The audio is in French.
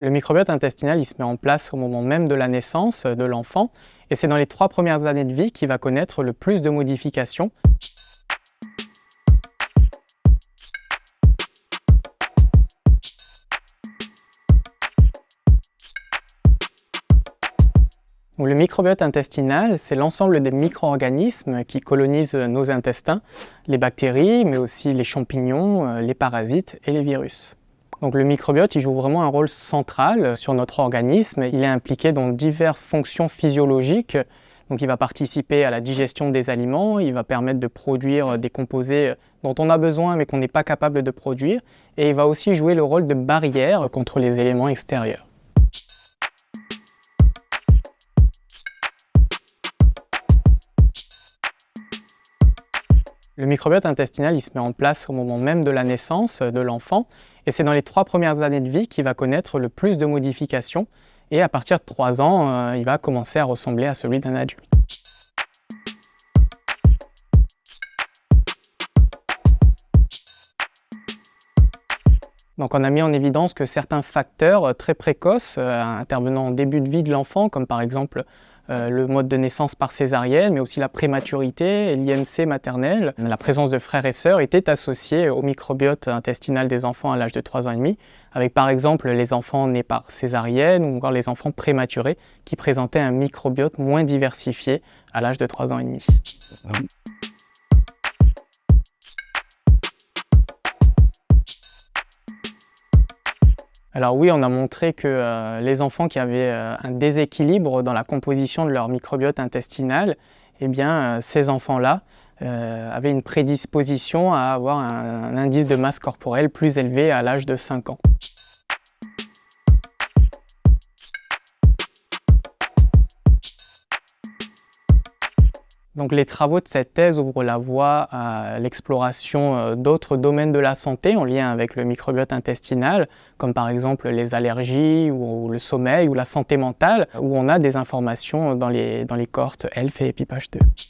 Le microbiote intestinal, il se met en place au moment même de la naissance de l'enfant et c'est dans les 3 premières années de vie qu'il va connaître le plus de modifications. Donc, le microbiote intestinal, c'est l'ensemble des micro-organismes qui colonisent nos intestins, les bactéries, mais aussi les champignons, les parasites et les virus. Donc le microbiote, il joue vraiment un rôle central sur notre organisme. Il est impliqué dans diverses fonctions physiologiques. Donc il va participer à la digestion des aliments, il va permettre de produire des composés dont on a besoin mais qu'on n'est pas capable de produire. Et il va aussi jouer le rôle de barrière contre les éléments extérieurs. Le microbiote intestinal, il se met en place au moment même de la naissance de l'enfant et c'est dans les 3 premières années de vie qu'il va connaître le plus de modifications et à partir de 3 ans, il va commencer à ressembler à celui d'un adulte. Donc on a mis en évidence que certains facteurs très précoces intervenant en début de vie de l'enfant, comme par exemple le mode de naissance par césarienne, mais aussi la prématurité et l'IMC maternelle, la présence de frères et sœurs étaient associés au microbiote intestinal des enfants à l'âge de 3 ans et demi, avec par exemple les enfants nés par césarienne ou encore les enfants prématurés qui présentaient un microbiote moins diversifié à l'âge de 3 ans et demi. Alors oui, on a montré que les enfants qui avaient un déséquilibre dans la composition de leur microbiote intestinal, eh bien, ces enfants-là avaient une prédisposition à avoir un indice de masse corporelle plus élevé à l'âge de 5 ans. Donc les travaux de cette thèse ouvrent la voie à l'exploration d'autres domaines de la santé en lien avec le microbiote intestinal, comme par exemple les allergies ou le sommeil ou la santé mentale, où on a des informations dans les cohortes ELF et EPIPAGE2.